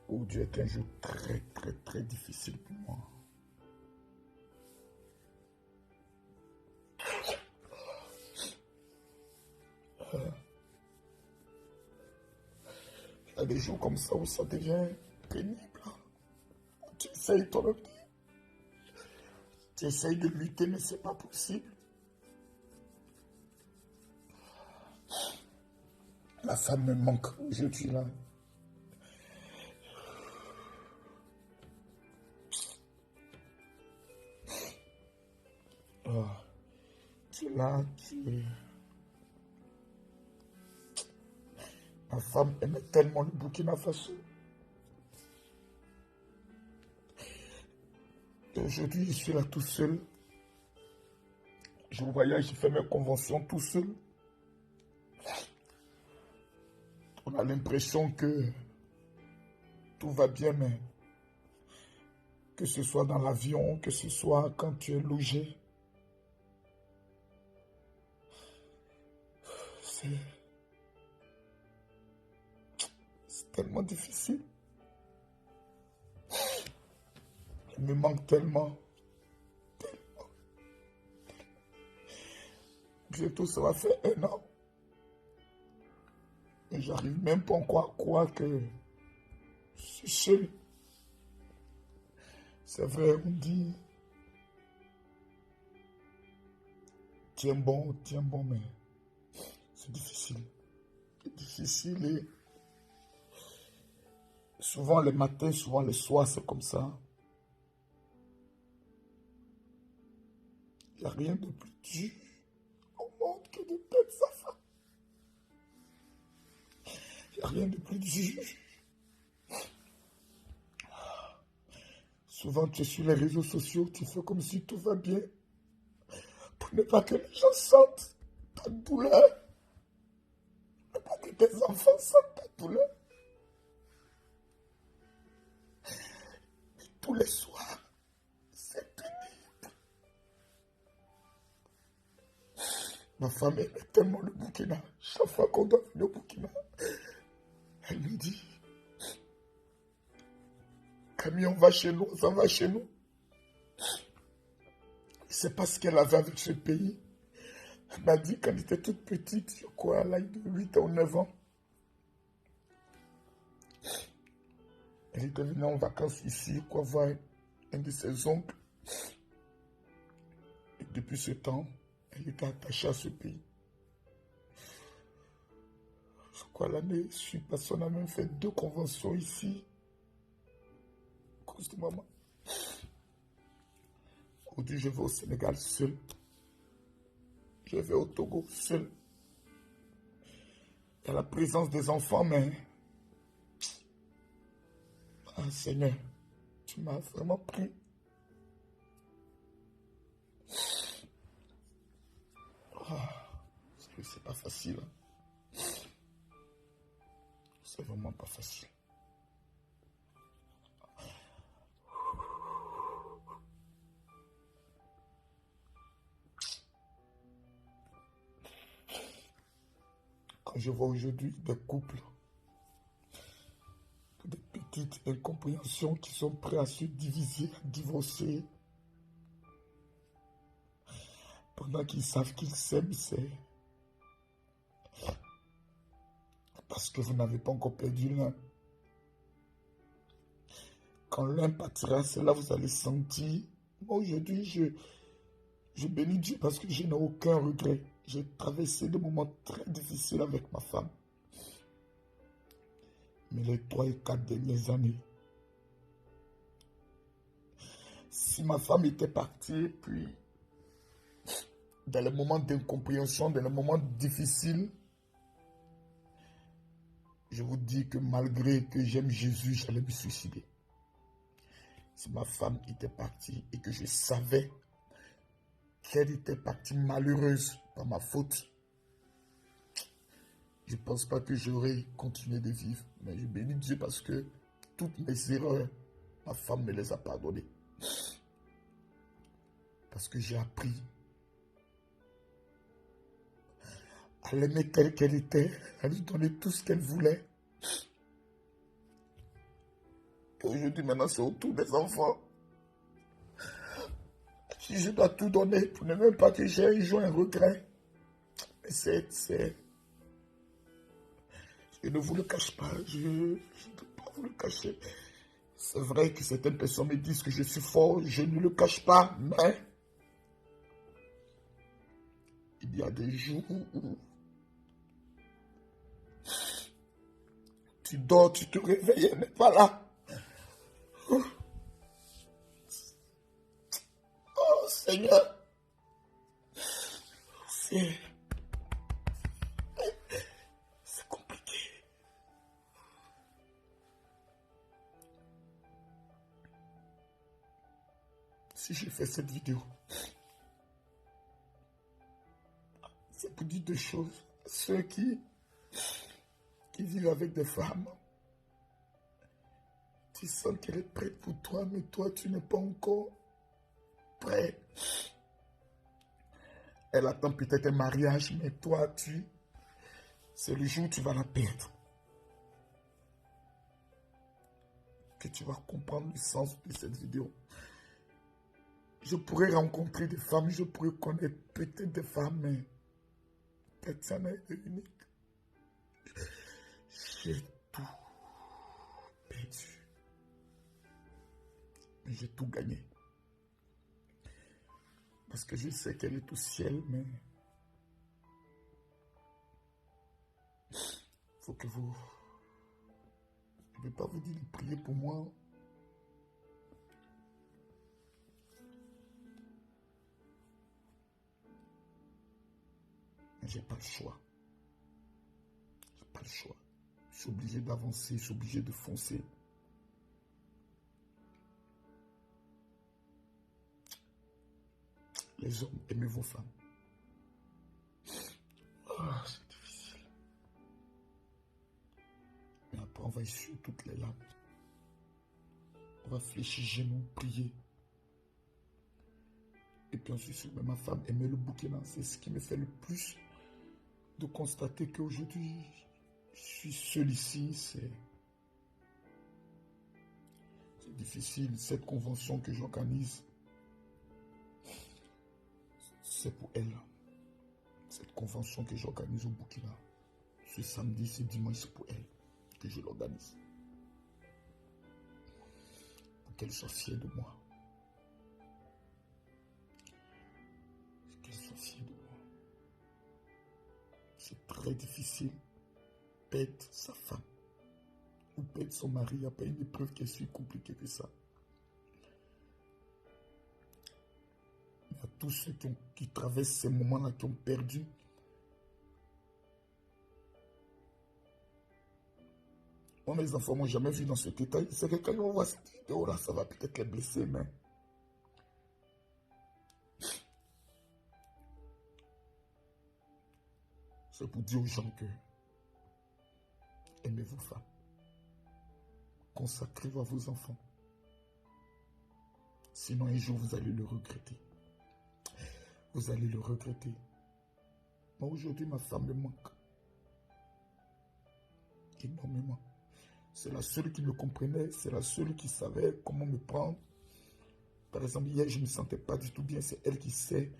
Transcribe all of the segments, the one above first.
Oh, Dieu est un jour très, très, très difficile pour moi. Il y a des jours comme ça où ça devient pénible. Tu essayes toi-même, tu essayes de lutter, mais c'est pas possible. La femme me manque aujourd'hui là. Oh, tu es là, tu es... Ma femme aimait tellement le Burkina Faso. Et aujourd'hui, je suis là tout seul. Je voyage, je fais mes conventions tout seul. On a l'impression que tout va bien, mais que ce soit dans l'avion, que ce soit quand tu es logé, c'est tellement difficile. Il me manque tellement. Bientôt, ça va faire 1 an. Et j'arrive même pas encore à croire que je suis seul. C'est vrai, on dit, tiens bon, mais c'est difficile. C'est difficile et souvent les matins, souvent les soirs, c'est comme ça. Il n'y a rien de plus dur au monde que de perdre sa femme. Il n'y a rien de plus dur. Souvent, tu es sur les réseaux sociaux, tu fais comme si tout va bien, pour ne pas que les gens sentent ta douleur, ne pas que tes enfants sentent ta douleur. Et tous les soirs, c'est pénible. Ma femme aime tellement le Burkina. Chaque fois qu'on doit venir au Burkina, elle me dit, Camille, on va chez nous, on va chez nous. C'est parce qu'elle avait avec ce pays. Elle m'a dit quand elle était toute petite, je crois, à l'âge de 8 ou 9 ans. Elle était venue en vacances ici, quoi, voir un de ses oncles. Et depuis ce temps, elle était attachée à ce pays. Je crois l'année suivante, parce qu'on a même fait 2 conventions ici, à cause de maman. Aujourd'hui, je vais au Sénégal seul. Je vais au Togo seul. Il y a la présence des enfants, mais... Ah, Seigneur, tu m'as vraiment pris. C'est pas facile. C'est vraiment pas facile. Quand je vois aujourd'hui des couples, des petites incompréhensions qui sont prêts à se diviser, à divorcer, pendant qu'ils savent qu'ils s'aiment, c'est parce que vous n'avez pas encore perdu l'un. Quand l'un partira, c'est là que vous allez sentir. Moi, aujourd'hui, je bénis Dieu parce que je n'ai aucun regret. J'ai traversé des moments très difficiles avec ma femme. Mais les 3 et 4 dernières années, si ma femme était partie, puis dans les moments d'incompréhension, dans les moments difficiles, je vous dis que malgré que j'aime Jésus, j'allais me suicider. Si ma femme était partie et que je savais qu'elle était partie malheureuse par ma faute, je ne pense pas que j'aurais continué de vivre. Mais je bénis Dieu parce que toutes mes erreurs, ma femme me les a pardonnées. Parce que j'ai appris à l'aimer telle qu'elle était, à lui donner tout ce qu'elle voulait. Et aujourd'hui, maintenant, c'est au tour des enfants. Si je dois tout donner pour ne même pas que j'ai un jour un regret. Mais je ne vous le cache pas, je ne peux pas vous le cacher. C'est vrai que certaines personnes me disent que je suis fort, je ne le cache pas, mais il y a des jours où tu dors, tu te réveilles, elle n'est pas là. Oh Seigneur, c'est compliqué. Si j'ai fait cette vidéo, c'est pour dire deux choses. Ceux qui vivent avec des femmes, tu sens qu'elle est prête pour toi, mais toi, tu n'es pas encore prêt. Elle attend peut-être un mariage, mais toi, c'est le jour où tu vas la perdre. Que tu vas comprendre le sens de cette vidéo. Je pourrais rencontrer des femmes, je pourrais connaître peut-être des femmes, mais personne n'est unique. J'ai tout perdu. Mais j'ai tout gagné. Parce que je sais qu'elle est au ciel, mais il faut que vous... Je ne vais pas vous dire de prier pour moi. Mais j'ai pas le choix. J'ai pas le choix. Je suis obligé d'avancer, je suis obligé de foncer. Les hommes, aimez vos femmes. Ah, c'est difficile. Mais après, on va essuyer toutes les larmes. On va fléchir genoux, prier. Et puis ensuite, ma femme aimait le bouquin. C'est ce qui me fait le plus de constater qu'aujourd'hui, je suis seul ici. C'est difficile. Cette convention que j'organise, c'est pour elle. Cette convention que j'organise au Burkina, ce samedi, ce dimanche, c'est pour elle que je l'organise. Pour qu'elle soit fière de moi. Qu'elle soit fière de moi. C'est très difficile perdre sa femme ou perdre son mari. Il n'y a pas une épreuve qui est si compliquée que ça. Mais à tous ceux qui traversent ces moments-là, qui ont perdu, moi, mes enfants m'ont jamais vu dans cet état. C'est que quand ils vont voir cette vidéo-là, ça va peut-être les blesser, mais c'est pour dire aux gens que aimez vos femmes. Consacrez-vous à vos enfants. Sinon, un jour, vous allez le regretter. Vous allez le regretter. Moi, aujourd'hui, ma femme me manque. Énormément. C'est la seule qui me comprenait. C'est la seule qui savait comment me prendre. Par exemple, hier, je ne me sentais pas du tout bien. C'est elle qui sait.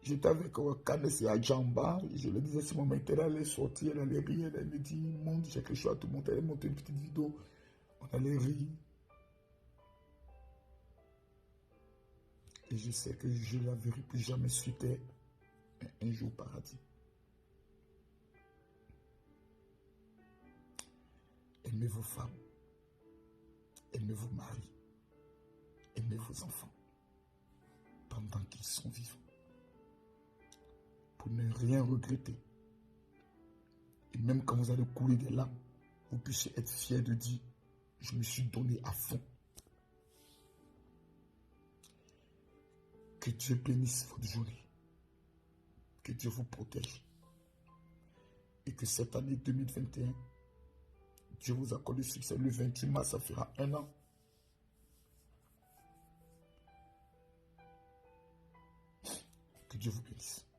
J'étais avec Wakane et Adjamba. Je lui disais, si maman était là, elle allait sortir, elle allait rire. Elle me dit, monte, j'ai quelque chose à te montrer. Elle allait monter une petite vidéo. On allait rire. Et je sais que je ne la verrai plus jamais sur terre. Mais un jour au paradis. Aimez vos femmes. Aimez vos maris. Aimez vos enfants. Pendant qu'ils sont vivants. Pour ne rien regretter. Et même quand vous allez couler des larmes, vous puissiez être fiers de dire, je me suis donné à fond. Que Dieu bénisse votre journée. Que Dieu vous protège. Et que cette année 2021, Dieu vous accorde le succès. Le 28 mars, ça fera 1 an. Dieu vous bénisse.